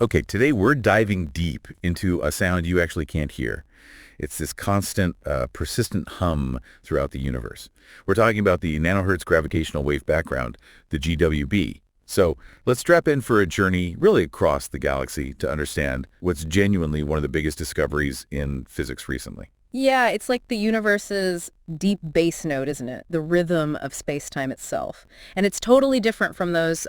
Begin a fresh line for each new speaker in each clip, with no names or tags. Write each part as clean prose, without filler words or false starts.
Okay, today we're diving deep into a sound you actually can't hear. It's this constant, persistent hum throughout the universe. We're talking about the nanohertz gravitational wave background, the GWB. So let's strap in for a journey really across the galaxy to understand what's genuinely one of the biggest discoveries in physics recently.
Yeah, it's like the universe's deep bass note, isn't it? The rhythm of space-time itself. And it's totally different from those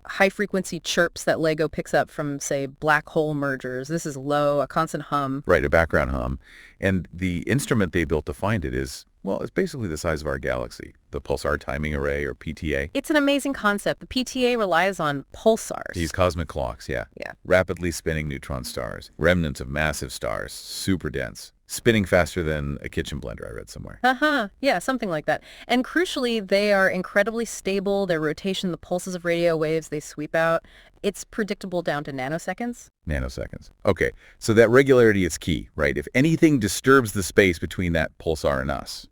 high-frequency chirps that LEGO picks up from, say, black hole mergers. This is low, a constant hum.
Right, a background hum. And the instrument they built to find it is, well, it's basically the size of our galaxy, the Pulsar Timing Array, or PTA.
It's an amazing concept. The PTA relies on pulsars.
These cosmic clocks, yeah.
Yeah.
Rapidly spinning neutron stars, remnants of massive stars, super dense, spinning faster than a kitchen blender, I read somewhere.
Yeah, something like that. And crucially, they are incredibly stable. Their rotation, the pulses of radio waves they sweep out, it's predictable down to nanoseconds.
Nanoseconds. Okay, so that regularity is key, right? If anything disturbs the space between that pulsar and us,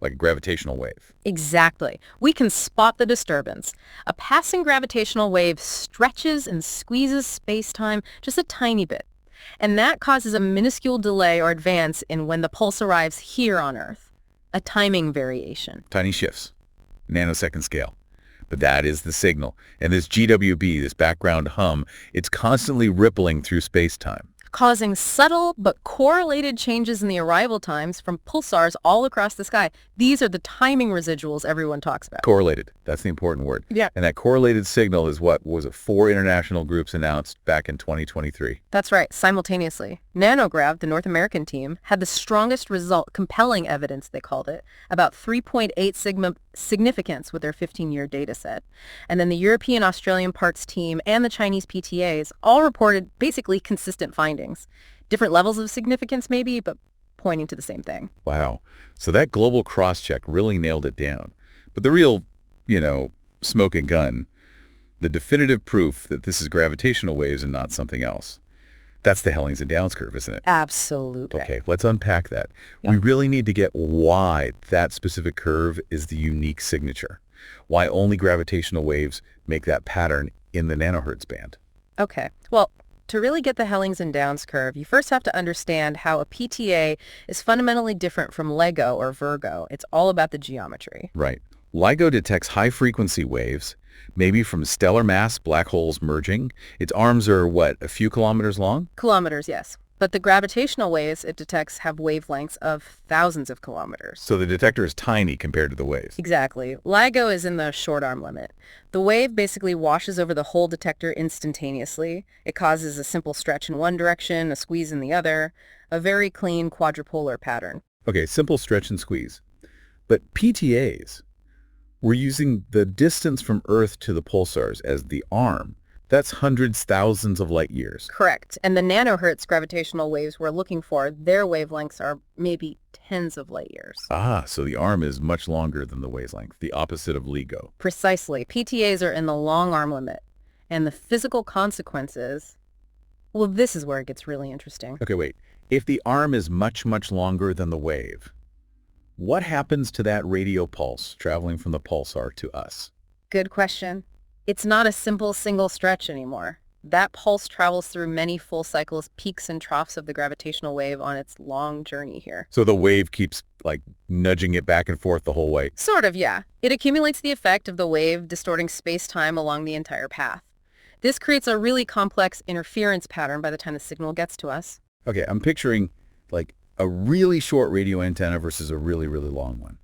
like a gravitational wave.
Exactly. We can spot the disturbance. A passing gravitational wave stretches and squeezes space-time just a tiny bit. And that causes a minuscule delay or advance in when the pulse arrives here on Earth. A timing variation.
Tiny shifts, nanosecond scale. But that is the signal. And this GWB, this background hum, it's constantly rippling through space-time.
Causing subtle but correlated changes in the arrival times from pulsars all across the sky. These are the timing residuals everyone talks about.
Correlated. That's the important word.
Yeah.
And that correlated signal is what was it, 4 international groups announced back in 2023.
That's right, simultaneously. NANOGrav, the North American team, had the strongest result, compelling evidence, they called it, about 3.8 sigma significance with their 15-year data set. And then the European Australian parts team and the Chinese PTAs all reported basically consistent findings. Different levels of significance maybe, but pointing to the same thing.
Wow. So that global cross-check really nailed it down. But the real, smoking gun, the definitive proof that this is gravitational waves and not something else, that's the Hellings-Downs curve, isn't it?
Absolutely.
Okay, let's unpack that.
Yeah.
We really need to get why that specific curve is the unique signature, why only gravitational waves make that pattern in the nanohertz band.
Okay. Well, to really get the Hellings-Downs curve, you first have to understand how a PTA is fundamentally different from LEGO or Virgo. It's all about the geometry.
Right. LIGO detects high-frequency waves, maybe from stellar mass black holes merging. Its arms are, a few kilometers long?
Kilometers, yes. But the gravitational waves it detects have wavelengths of thousands of kilometers.
So the detector is tiny compared to the waves.
Exactly. LIGO is in the short arm limit. The wave basically washes over the whole detector instantaneously. It causes a simple stretch in one direction, a squeeze in the other, a very clean quadrupolar pattern.
Okay, simple stretch and squeeze. But PTAs, we're using the distance from Earth to the pulsars as the arm. That's hundreds, thousands of light years.
Correct. And the nanohertz gravitational waves we're looking for, their wavelengths are maybe tens of light years.
Ah, so the arm is much longer than the wavelength, the opposite of LIGO.
Precisely. PTAs are in the long arm limit. And the physical consequences, well, this is where it gets really interesting.
Okay, wait. If the arm is much, much longer than the wave, what happens to that radio pulse traveling from the pulsar to us?
Good question. It's not a simple single stretch anymore. That pulse travels through many full cycles, peaks and troughs of the gravitational wave on its long journey here.
So the wave keeps, nudging it back and forth the whole way?
Sort of, yeah. It accumulates the effect of the wave distorting space-time along the entire path. This creates a really complex interference pattern by the time the signal gets to us.
Okay, I'm picturing, a really short radio antenna versus a really, really long one.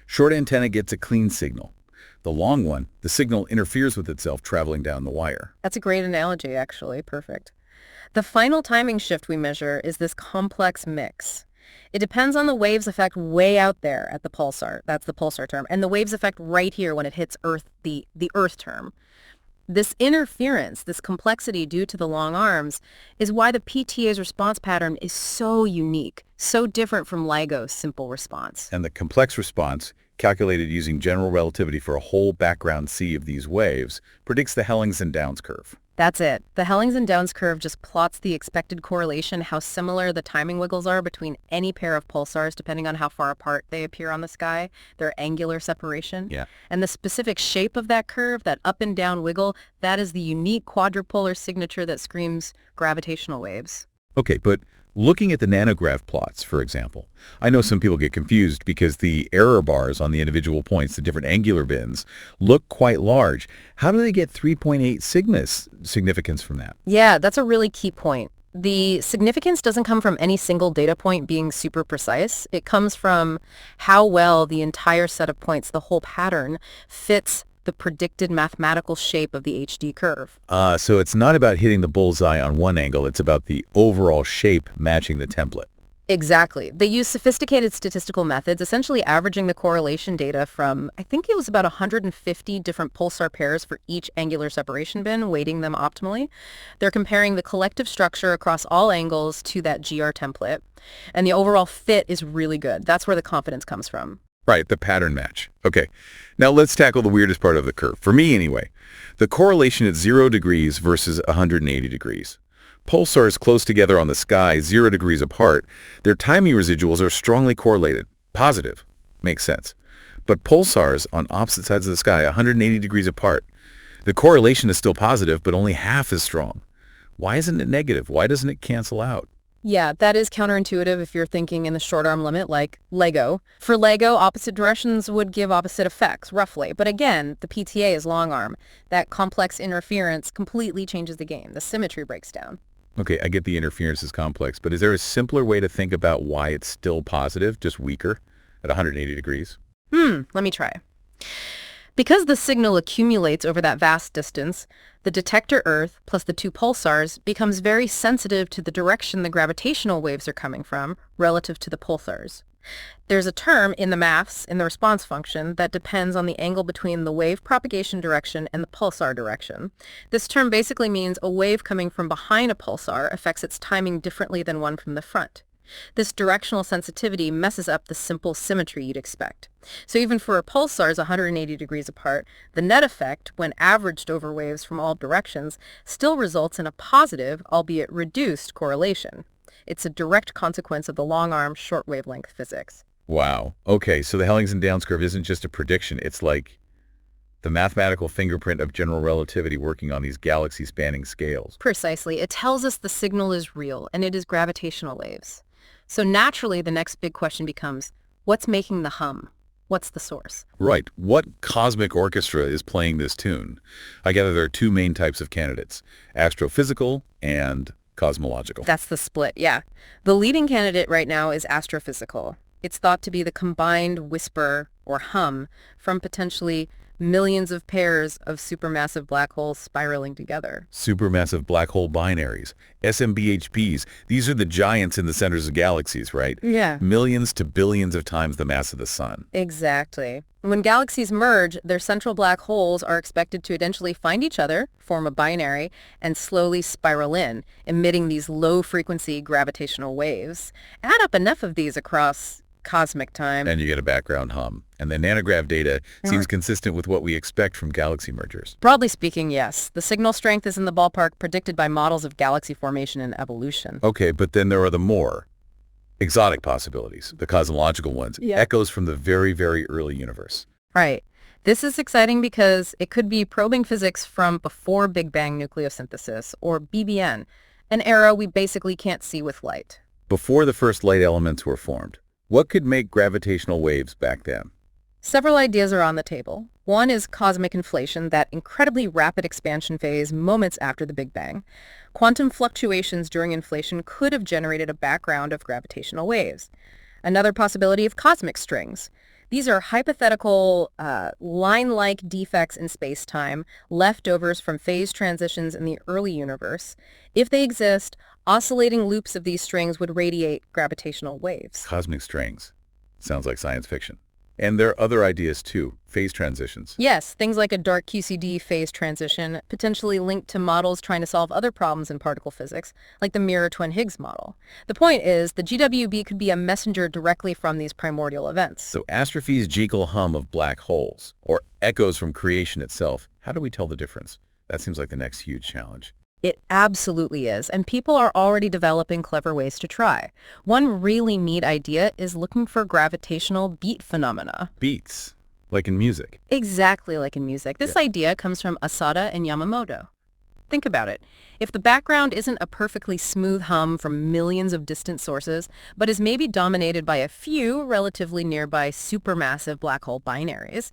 Short antenna gets a clean signal. The long one, the signal interferes with itself traveling down the wire.
That's a great analogy, actually. Perfect. The final timing shift we measure is this complex mix. It depends on the wave's effect way out there at the pulsar. That's the pulsar term. And the wave's effect right here when it hits Earth, the Earth term. This interference, this complexity due to the long arms, is why the PTA's response pattern is so unique, so different from LIGO's simple response.
And the complex response, calculated using general relativity for a whole background sea of these waves, predicts the Hellings-Downs curve.
That's it. The Hellings-Downs curve just plots the expected correlation, how similar the timing wiggles are between any pair of pulsars depending on how far apart they appear on the sky, their angular separation.
Yeah.
And the specific shape of that curve, that up and down wiggle, that is the unique quadrupolar signature that screams gravitational waves.
Okay, but looking at the NANOGrav plots, for example, I know some people get confused because the error bars on the individual points, the different angular bins, look quite large. How do they get 3.8 significance from that?
Yeah, that's a really key point. The significance doesn't come from any single data point being super precise. It comes from how well the entire set of points, the whole pattern, fits the predicted mathematical shape of the HD curve.
So it's not about hitting the bullseye on one angle, it's about the overall shape matching the template.
Exactly. They use sophisticated statistical methods, essentially averaging the correlation data from, I think it was about 150 different pulsar pairs for each angular separation bin, weighting them optimally. They're comparing the collective structure across all angles to that GR template, and the overall fit is really good. That's where the confidence comes from.
Right, the pattern match. Okay, now let's tackle the weirdest part of the curve, for me anyway. The correlation at 0 degrees versus 180 degrees. Pulsars close together on the sky, 0 degrees apart, their timing residuals are strongly correlated. Positive. Makes sense. But pulsars on opposite sides of the sky, 180 degrees apart, the correlation is still positive, but only half as strong. Why isn't it negative? Why doesn't it cancel out?
Yeah, that is counterintuitive if you're thinking in the short arm limit, like Lego. For Lego, opposite directions would give opposite effects, roughly. But again, the PTA is long arm. That complex interference completely changes the game. The symmetry breaks down.
Okay, I get the interference is complex, but is there a simpler way to think about why it's still positive, just weaker, at 180 degrees?
Let me try. Because the signal accumulates over that vast distance, the detector Earth plus the two pulsars becomes very sensitive to the direction the gravitational waves are coming from relative to the pulsars. There's a term in the maths, in the response function, that depends on the angle between the wave propagation direction and the pulsar direction. This term basically means a wave coming from behind a pulsar affects its timing differently than one from the front. This directional sensitivity messes up the simple symmetry you'd expect. So even for pulsars 180 degrees apart, the net effect, when averaged over waves from all directions, still results in a positive, albeit reduced, correlation. It's a direct consequence of the long-arm, short wavelength physics.
Wow. Okay, so the Hellings-Downs curve isn't just a prediction. It's like the mathematical fingerprint of general relativity working on these galaxy-spanning scales.
Precisely. It tells us the signal is real, and it is gravitational waves. So naturally, the next big question becomes, what's making the hum? What's the source?
Right. What cosmic orchestra is playing this tune? I gather there are two main types of candidates, astrophysical and cosmological.
That's the split, yeah. The leading candidate right now is astrophysical. It's thought to be the combined whisper, or hum, from potentially millions of pairs of supermassive black holes spiraling together.
Supermassive black hole binaries, SMBHPs, these are the giants in the centers of galaxies, right?
Yeah.
Millions to billions of times the mass of the sun.
Exactly. When galaxies merge, their central black holes are expected to eventually find each other, form a binary, and slowly spiral in, emitting these low-frequency gravitational waves. Add up enough of these across cosmic time,
And you get a background hum. And the NANOGrav data seems consistent with what we expect from galaxy mergers.
Broadly speaking, yes. The signal strength is in the ballpark predicted by models of galaxy formation and evolution.
Okay, but then there are the more exotic possibilities, the cosmological ones,
Yeah.
echoes from the very, very early universe.
Right. This is exciting because it could be probing physics from before Big Bang nucleosynthesis, or BBN, an era we basically can't see with light.
Before the first light elements were formed, what could make gravitational waves back then?
Several ideas are on the table. One is cosmic inflation, that incredibly rapid expansion phase moments after the Big Bang. Quantum fluctuations during inflation could have generated a background of gravitational waves. Another possibility of cosmic strings. These are hypothetical line-like defects in space-time, leftovers from phase transitions in the early universe. If they exist, oscillating loops of these strings would radiate gravitational waves.
Cosmic strings. Sounds like science fiction. And there are other ideas too, phase transitions.
Yes, things like a dark QCD phase transition, potentially linked to models trying to solve other problems in particle physics, like the mirror twin Higgs model. The point is, the GWB could be a messenger directly from these primordial events.
So astrophy's Jekyll hum of black holes, or echoes from creation itself, how do we tell the difference? That seems like the next huge challenge.
It absolutely is, and people are already developing clever ways to try. One really neat idea is looking for gravitational beat phenomena.
Beats, like in music.
Exactly like in music. This
Yeah.
idea comes from Asada and Yamamoto. Think about it. If the background isn't a perfectly smooth hum from millions of distant sources, but is maybe dominated by a few relatively nearby supermassive black hole binaries,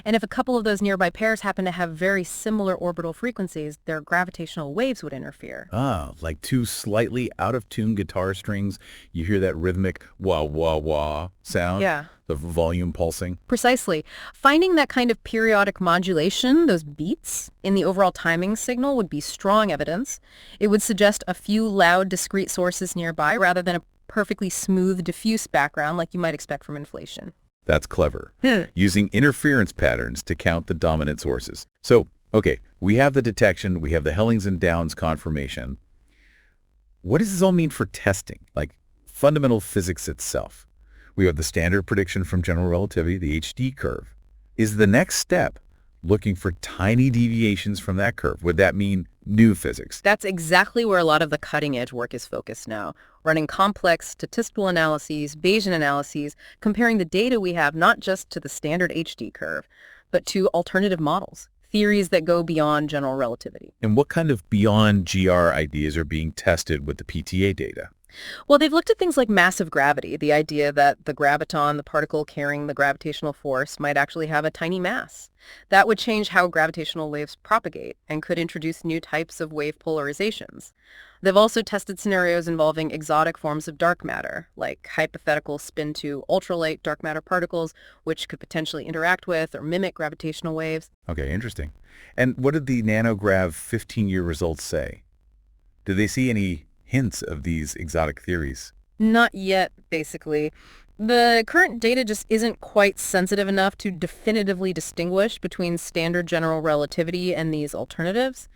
and if a couple of those nearby pairs happen to have very similar orbital frequencies, their gravitational waves would interfere.
Ah, like two slightly out-of-tune guitar strings. You hear that rhythmic wah, wah, wah sound?
Yeah.
The volume pulsing?
Precisely. Finding that kind of periodic modulation, those beats, in the overall timing signal would be strong evidence. It would suggest a few loud, discrete sources nearby rather than a perfectly smooth, diffuse background like you might expect from inflation.
That's clever. Using interference patterns to count the dominant sources. So, okay, we have the detection, we have the Hellings-Downs confirmation. What does this all mean for testing, like fundamental physics itself? We have the standard prediction from general relativity, the HD curve. Is the next step looking for tiny deviations from that curve? Would that mean new physics?
That's exactly where a lot of the cutting-edge work is focused now, running complex statistical analyses, Bayesian analyses, comparing the data we have not just to the standard HD curve, but to alternative models, theories that go beyond general relativity.
And what kind of beyond GR ideas are being tested with the PTA data?
Well, they've looked at things like massive gravity, the idea that the graviton, the particle carrying the gravitational force, might actually have a tiny mass. That would change how gravitational waves propagate and could introduce new types of wave polarizations. They've also tested scenarios involving exotic forms of dark matter, like hypothetical spin-2 ultralight dark matter particles, which could potentially interact with or mimic gravitational waves.
Okay, interesting. And what did the NANOGrav 15-year results say? Did they see any hints of these exotic theories?
Not yet, basically. The current data just isn't quite sensitive enough to definitively distinguish between standard general relativity and these alternatives.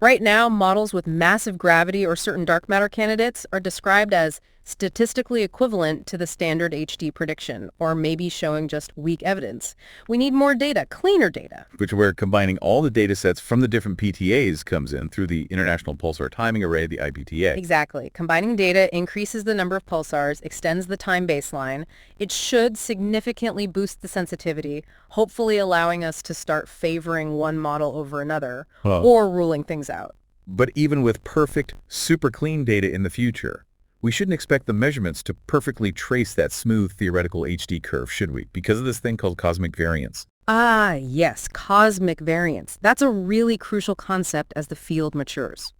Right now, models with massive gravity or certain dark matter candidates are described as statistically equivalent to the standard HD prediction, or maybe showing just weak evidence. We need more data, cleaner data.
Which where combining all the data sets from the different PTAs comes in through the International Pulsar Timing Array, the IPTA.
Exactly. Combining data increases the number of pulsars, extends the time baseline. It should significantly boost the sensitivity, hopefully allowing us to start favoring one model over another, or ruling things out.
But even with perfect, super clean data in the future, we shouldn't expect the measurements to perfectly trace that smooth theoretical HD curve, should we? Because of this thing called cosmic variance.
Ah, yes, cosmic variance. That's a really crucial concept as the field matures.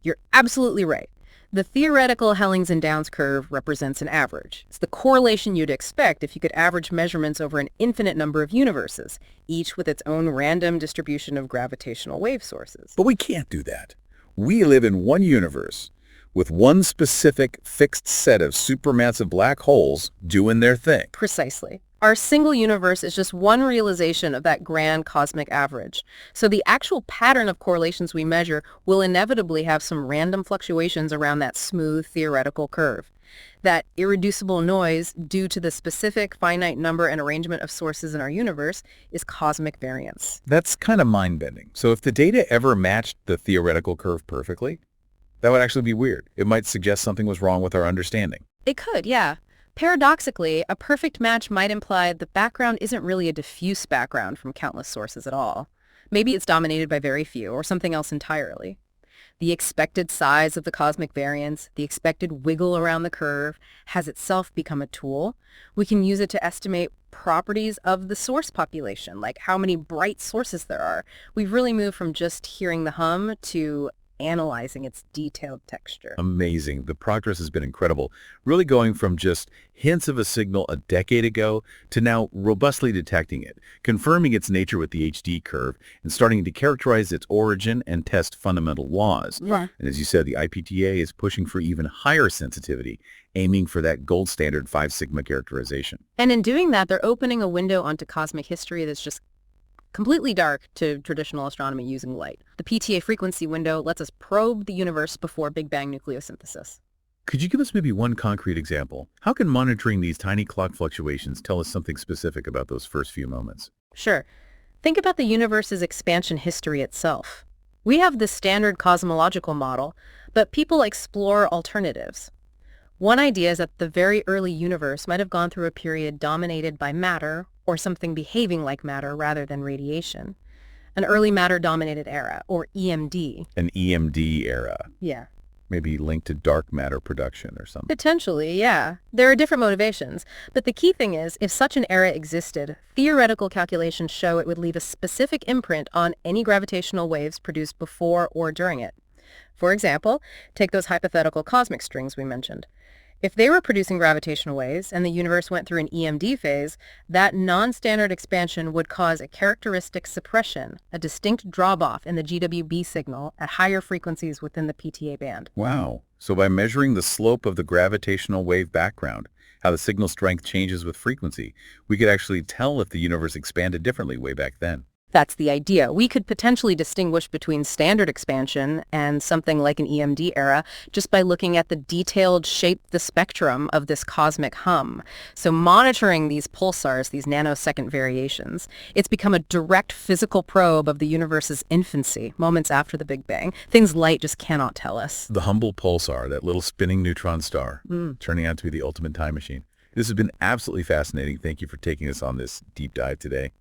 You're absolutely right. The theoretical Hellings-Downs curve represents an average. It's the correlation you'd expect if you could average measurements over an infinite number of universes, each with its own random distribution of gravitational wave sources.
But we can't do that. We live in one universe with one specific fixed set of supermassive black holes doing their thing.
Precisely. Our single universe is just one realization of that grand cosmic average. So the actual pattern of correlations we measure will inevitably have some random fluctuations around that smooth theoretical curve. That irreducible noise due to the specific finite number and arrangement of sources in our universe is cosmic variance.
That's kind of mind-bending. So if the data ever matched the theoretical curve perfectly, that would actually be weird. It might suggest something was wrong with our understanding.
It could, yeah. Paradoxically, a perfect match might imply the background isn't really a diffuse background from countless sources at all. Maybe it's dominated by very few, or something else entirely. The expected size of the cosmic variance, the expected wiggle around the curve, has itself become a tool. We can use it to estimate properties of the source population, like how many bright sources there are. We've really moved from just hearing the hum to analyzing its detailed texture.
Amazing. The progress has been incredible. Really going from just hints of a signal a decade ago to now robustly detecting it, confirming its nature with the HD curve, and starting to characterize its origin and test fundamental laws.
Yeah.
And as you said, the IPTA is pushing for even higher sensitivity, aiming for that gold standard 5 sigma characterization.
And in doing that, they're opening a window onto cosmic history that's just completely dark to traditional astronomy using light. The PTA frequency window lets us probe the universe before Big Bang nucleosynthesis.
Could you give us maybe one concrete example? How can monitoring these tiny clock fluctuations tell us something specific about those first few moments?
Sure. Think about the universe's expansion history itself. We have the standard cosmological model, but people explore alternatives. One idea is that the very early universe might have gone through a period dominated by matter, or something behaving like matter rather than radiation. An early matter-dominated era, or EMD.
An EMD era,
Yeah.
maybe linked to dark matter production or something.
Potentially, yeah. There are different motivations, but the key thing is, if such an era existed, theoretical calculations show it would leave a specific imprint on any gravitational waves produced before or during it. For example, take those hypothetical cosmic strings we mentioned. If they were producing gravitational waves and the universe went through an EMD phase, that non-standard expansion would cause a characteristic suppression, a distinct drop-off in the GWB signal at higher frequencies within the PTA band.
Wow. So by measuring the slope of the gravitational wave background, how the signal strength changes with frequency, we could actually tell if the universe expanded differently way back then.
That's the idea. We could potentially distinguish between standard expansion and something like an EMD era just by looking at the detailed shape, the spectrum of this cosmic hum. So monitoring these pulsars, these nanosecond variations, it's become a direct physical probe of the universe's infancy, moments after the Big Bang. Things light just cannot tell us.
The humble pulsar, that little spinning neutron star, turning out to be the ultimate time machine. This has been absolutely fascinating. Thank you for taking us on this deep dive today.